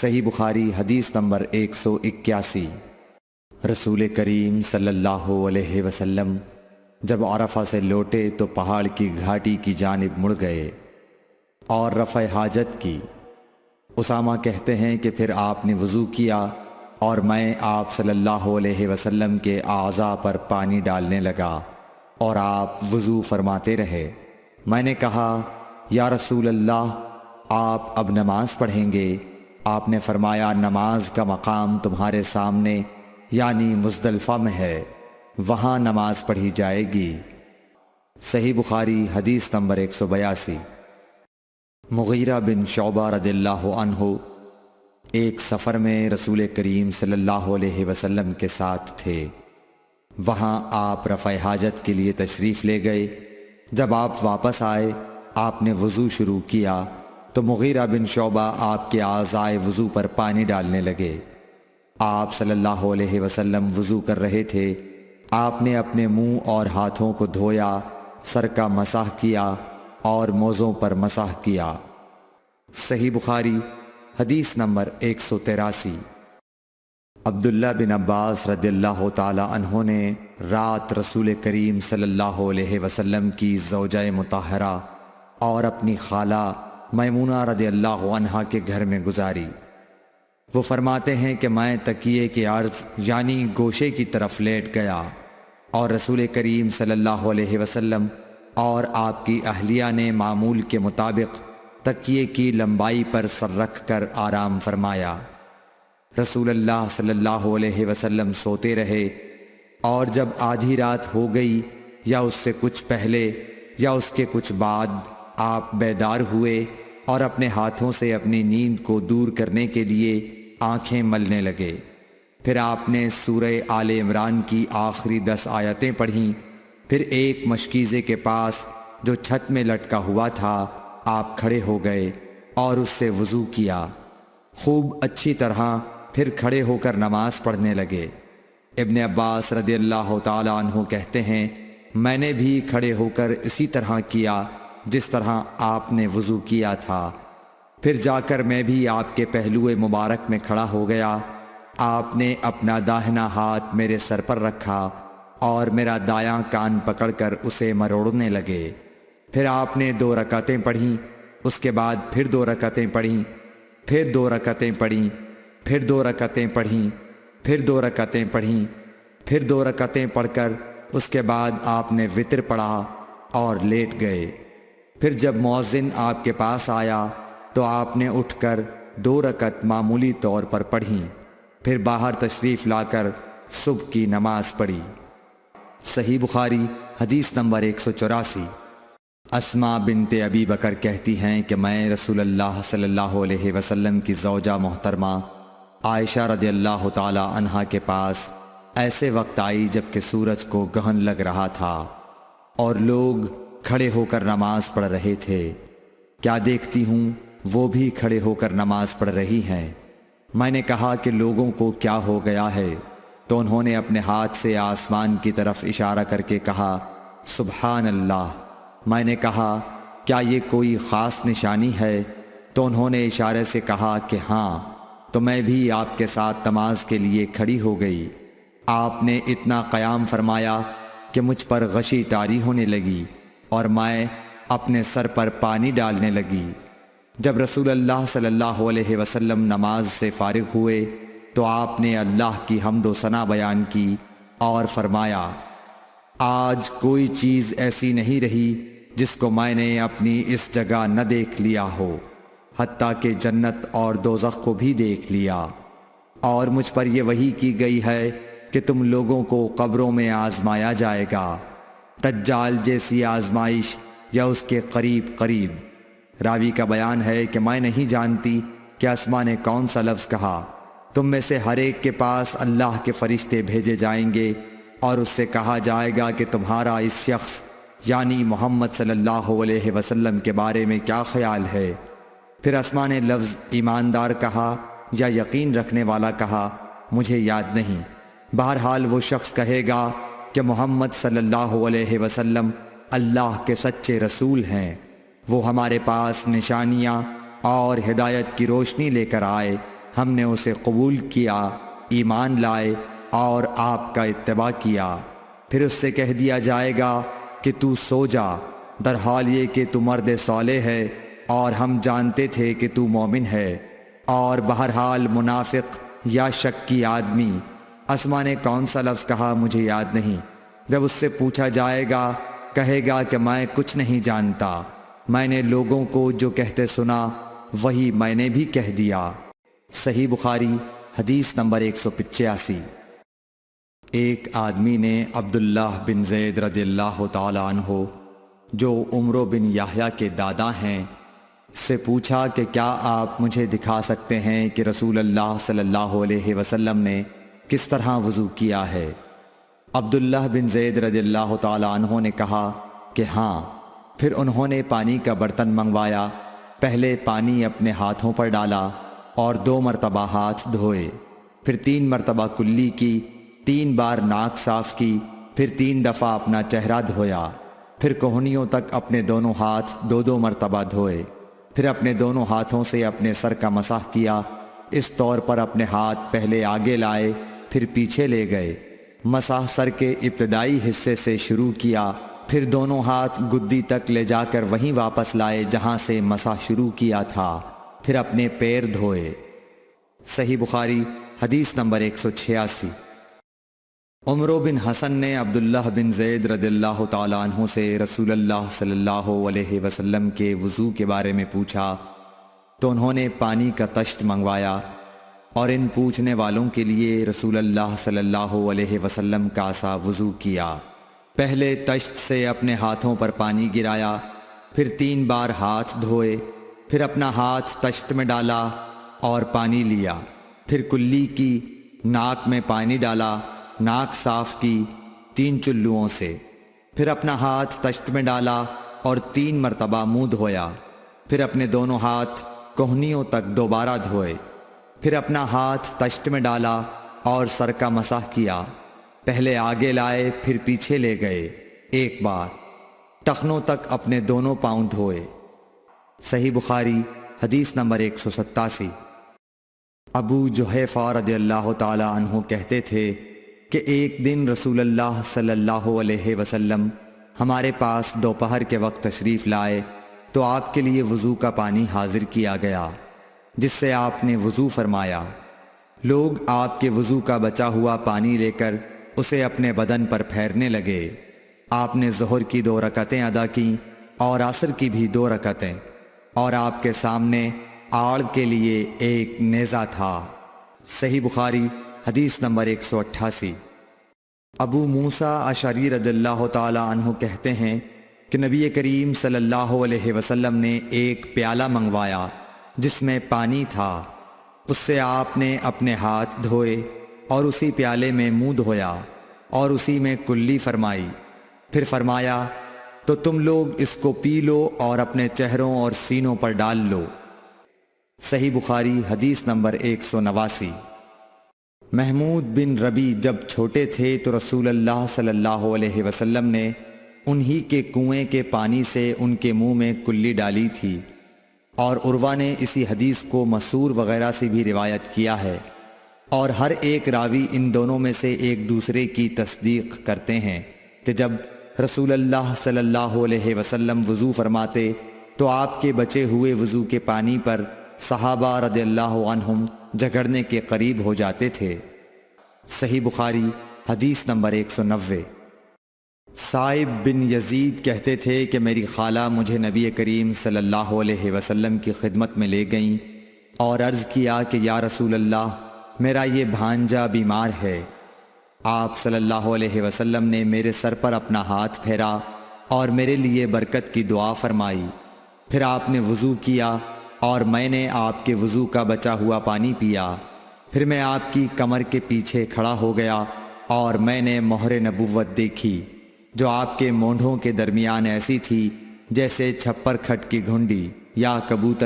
صحیح بخاری حدیث نمبر 181۔ رسول کریم صلی اللہ علیہ وسلم جب عرفہ سے لوٹے تو پہاڑ کی گھاٹی کی جانب مڑ گئے اور رفع حاجت کی۔ اسامہ کہتے ہیں کہ پھر آپ نے وضو کیا اور میں آپ صلی اللہ علیہ وسلم کے اعضاء پر پانی ڈالنے لگا اور آپ وضو فرماتے رہے۔ میں نے کہا یا رسول اللہ، آپ اب نماز پڑھیں گے؟ آپ نے فرمایا نماز کا مقام تمہارے سامنے یعنی مزدلفہ میں ہے، وہاں نماز پڑھی جائے گی۔ صحیح بخاری حدیث نمبر 182۔ مغیرہ بن شعبہ رضی اللہ عنہ ایک سفر میں رسول کریم صلی اللہ علیہ وسلم کے ساتھ تھے۔ وہاں آپ رفع حاجت کے لیے تشریف لے گئے۔ جب آپ واپس آئے، آپ نے وضو شروع کیا تو مغیرہ بن شعبہ آپ کے اعضائے وضو پر پانی ڈالنے لگے۔ آپ صلی اللہ علیہ وسلم وضو کر رہے تھے۔ آپ نے اپنے منہ اور ہاتھوں کو دھویا، سر کا مسح کیا اور موزوں پر مسح کیا۔ صحیح بخاری حدیث نمبر 183۔ عبداللہ بن عباس رضی اللہ تعالی عنہ نے رات رسول کریم صلی اللہ علیہ وسلم کی زوجہ مطہرہ اور اپنی خالہ میمونہ رضی اللہ عنہا کے گھر میں گزاری۔ وہ فرماتے ہیں کہ میں تکیے کے عرض یعنی گوشے کی طرف لیٹ گیا اور رسول کریم صلی اللہ علیہ وسلم اور آپ کی اہلیہ نے معمول کے مطابق تکیے کی لمبائی پر سر رکھ کر آرام فرمایا۔ رسول اللہ صلی اللہ علیہ وسلم سوتے رہے اور جب آدھی رات ہو گئی یا اس سے کچھ پہلے یا اس کے کچھ بعد آپ بیدار ہوئے اور اپنے ہاتھوں سے اپنی نیند کو دور کرنے کے لیے آنکھیں ملنے لگے۔ پھر آپ نے سورہ آل عمران کی آخری 10 آیتیں پڑھیں۔ پھر ایک مشکیزے کے پاس جو چھت میں لٹکا ہوا تھا آپ کھڑے ہو گئے اور اس سے وضو کیا، خوب اچھی طرح، پھر کھڑے ہو کر نماز پڑھنے لگے۔ ابن عباس رضی اللہ تعالی عنہ کہتے ہیں میں نے بھی کھڑے ہو کر اسی طرح کیا جس طرح آپ نے وضو کیا تھا۔ پھر جا کر میں بھی آپ کے پہلو مبارک میں کھڑا ہو گیا۔ آپ نے اپنا داہنا ہاتھ میرے سر پر رکھا اور میرا دایاں کان پکڑ کر اسے مروڑنے لگے۔ پھر آپ نے 2 رکعتیں پڑھیں، اس کے بعد پھر 2 رکعتیں پڑھیں، پھر 2 رکعتیں پڑھیں، پھر 2 رکعتیں پڑھیں، پھر 2 رکعتیں پڑھیں، پھر 2 رکعتیں پڑھ کر اس کے بعد آپ نے وتر پڑھا اور لیٹ گئے۔ پھر جب مؤذن آپ کے پاس آیا تو آپ نے اٹھ کر 2 رکعت معمولی طور پر پڑھیں، پھر باہر تشریف لا کر صبح کی نماز پڑھی۔ صحیح بخاری حدیث نمبر 184۔ اسماء بنت ابی بکر کہتی ہیں کہ میں رسول اللہ صلی اللہ علیہ وسلم کی زوجہ محترمہ عائشہ رضی اللہ تعالی عنہا کے پاس ایسے وقت آئی جب کہ سورج کو گہن لگ رہا تھا اور لوگ کھڑے ہو کر نماز پڑھ رہے تھے۔ کیا دیکھتی ہوں وہ بھی کھڑے ہو کر نماز پڑھ رہی ہیں۔ میں نے کہا کہ لوگوں کو کیا ہو گیا ہے، تو انہوں نے اپنے ہاتھ سے آسمان کی طرف اشارہ کر کے کہا سبحان اللہ۔ میں نے کہا کیا یہ کوئی خاص نشانی ہے؟ تو انہوں نے اشارے سے کہا کہ ہاں، تو میں بھی آپ کے ساتھ نماز کے لیے کھڑی ہو گئی۔ آپ نے اتنا قیام فرمایا کہ مجھ پر غشی طاری ہونے لگی اور میں اپنے سر پر پانی ڈالنے لگی۔ جب رسول اللہ صلی اللہ علیہ وسلم نماز سے فارغ ہوئے تو آپ نے اللہ کی حمد و ثنا بیان کی اور فرمایا آج کوئی چیز ایسی نہیں رہی جس کو میں نے اپنی اس جگہ نہ دیکھ لیا ہو، حتیٰ کہ جنت اور دوزخ کو بھی دیکھ لیا، اور مجھ پر یہ وحی کی گئی ہے کہ تم لوگوں کو قبروں میں آزمایا جائے گا، دجال جیسی آزمائش یا اس کے قریب قریب۔ راوی کا بیان ہے کہ میں نہیں جانتی کہ اسماء نے کون سا لفظ کہا۔ تم میں سے ہر ایک کے پاس اللہ کے فرشتے بھیجے جائیں گے اور اس سے کہا جائے گا کہ تمہارا اس شخص یعنی محمد صلی اللہ علیہ وسلم کے بارے میں کیا خیال ہے؟ پھر اسماء نے لفظ ایماندار کہا یا یقین رکھنے والا کہا، مجھے یاد نہیں۔ بہرحال وہ شخص کہے گا کہ محمد صلی اللہ علیہ وسلم اللہ کے سچے رسول ہیں، وہ ہمارے پاس نشانیاں اور ہدایت کی روشنی لے کر آئے، ہم نے اسے قبول کیا، ایمان لائے اور آپ کا اتباع کیا۔ پھر اس سے کہہ دیا جائے گا کہ تو سو جا، در حال یہ کہ تو مرد صالح ہے اور ہم جانتے تھے کہ تو مومن ہے۔ اور بہرحال منافق یا شکی آدمی، اسما نے کون سا لفظ کہا مجھے یاد نہیں، جب اس سے پوچھا جائے گا کہے گا کہ میں کچھ نہیں جانتا، میں نے لوگوں کو جو کہتے سنا وہی میں نے بھی کہہ دیا۔ صحیح بخاری حدیث نمبر 185۔ ایک آدمی نے عبداللہ بن زید رضی اللہ تعالی عنہ جو عمرو بن یحییٰ کے دادا ہیں سے پوچھا کہ کیا آپ مجھے دکھا سکتے ہیں کہ رسول اللہ صلی اللہ علیہ وسلم نے کس طرح وضو کیا ہے؟ عبداللہ بن زید رضی اللہ تعالی عنہ نے کہا کہ ہاں۔ پھر انہوں نے پانی کا برتن منگوایا، پہلے پانی اپنے ہاتھوں پر ڈالا اور 2 مرتبہ ہاتھ دھوئے، پھر 3 مرتبہ کلی کی، 3 بار ناک صاف کی، پھر 3 دفعہ اپنا چہرہ دھویا، پھر کوہنیوں تک اپنے دونوں ہاتھ 2 مرتبہ دھوئے، پھر اپنے دونوں ہاتھوں سے اپنے سر کا مسح کیا، اس طور پر اپنے ہاتھ پہلے آگے لائے پھر پیچھے لے گئے، مسح سر کے ابتدائی حصے سے شروع کیا، پھر دونوں ہاتھ گدی تک لے جا کر وہیں واپس لائے جہاں سے مسح شروع کیا تھا، پھر اپنے پیر دھوئے۔ صحیح بخاری حدیث نمبر 186۔ عمرو بن حسن نے عبداللہ بن زید رضی اللہ تعالیٰ عنہ سے رسول اللہ صلی اللہ علیہ وسلم کے وضو کے بارے میں پوچھا تو انہوں نے پانی کا طشت منگوایا اور ان پوچھنے والوں کے لیے رسول اللہ صلی اللہ علیہ وسلم کا سا وضو کیا۔ پہلے طشت سے اپنے ہاتھوں پر پانی گرایا، پھر 3 بار ہاتھ دھوئے، پھر اپنا ہاتھ طشت میں ڈالا اور پانی لیا، پھر کلی کی، ناک میں پانی ڈالا، ناک صاف کی 3 چلوؤں سے، پھر اپنا ہاتھ طشت میں ڈالا اور 3 مرتبہ منہ دھویا، پھر اپنے دونوں ہاتھ کوہنیوں تک دوبارہ دھوئے، پھر اپنا ہاتھ طشت میں ڈالا اور سر کا مسح کیا، پہلے آگے لائے پھر پیچھے لے گئے 1 بار، ٹخنوں تک اپنے دونوں پاؤں دھوئے۔ صحیح بخاری حدیث نمبر 187۔ ابو جحیفہ رضی اللہ تعالی عنہ کہتے تھے کہ ایک دن رسول اللہ صلی اللہ علیہ وسلم ہمارے پاس دوپہر کے وقت تشریف لائے تو آپ کے لیے وضو کا پانی حاضر کیا گیا، جس سے آپ نے وضو فرمایا۔ لوگ آپ کے وضو کا بچا ہوا پانی لے کر اسے اپنے بدن پر پھیرنے لگے۔ آپ نے ظہر کی 2 رکعتیں ادا کیں اور عصر کی بھی 2 رکعتیں، اور آپ کے سامنے آڑ کے لیے ایک نیزہ تھا۔ صحیح بخاری حدیث نمبر 188۔ ابو موسیٰ اشعری رضی اللہ تعالی عنہ کہتے ہیں کہ نبی کریم صلی اللہ علیہ وسلم نے ایک پیالہ منگوایا جس میں پانی تھا، اس سے آپ نے اپنے ہاتھ دھوئے اور اسی پیالے میں منہ دھویا اور اسی میں کلی فرمائی، پھر فرمایا تو تم لوگ اس کو پی لو اور اپنے چہروں اور سینوں پر ڈال لو۔ صحیح بخاری حدیث نمبر 189۔ محمود بن ربی جب چھوٹے تھے تو رسول اللہ صلی اللہ علیہ وسلم نے انہی کے کنویں کے پانی سے ان کے منہ میں کلی ڈالی تھی، اور عروہ نے اسی حدیث کو مسعور وغیرہ سے بھی روایت کیا ہے، اور ہر ایک راوی ان دونوں میں سے ایک دوسرے کی تصدیق کرتے ہیں کہ جب رسول اللہ صلی اللہ علیہ وسلم وضو فرماتے تو آپ کے بچے ہوئے وضو کے پانی پر صحابہ رضی اللہ عنہم جھگڑنے کے قریب ہو جاتے تھے۔ صحیح بخاری حدیث نمبر 190۔ صائب بن یزید کہتے تھے کہ میری خالہ مجھے نبی کریم صلی اللہ علیہ وسلم کی خدمت میں لے گئیں اور عرض کیا کہ یا رسول اللہ، میرا یہ بھانجا بیمار ہے۔ آپ صلی اللہ علیہ وسلم نے میرے سر پر اپنا ہاتھ پھیرا اور میرے لیے برکت کی دعا فرمائی، پھر آپ نے وضو کیا اور میں نے آپ کے وضو کا بچا ہوا پانی پیا، پھر میں آپ کی کمر کے پیچھے کھڑا ہو گیا اور میں نے مہر نبوت دیکھی جو آپ کے مونڈھوں کے درمیان ایسی تھی جیسے چھپر کھٹ کی گھنڈی یا کبوتر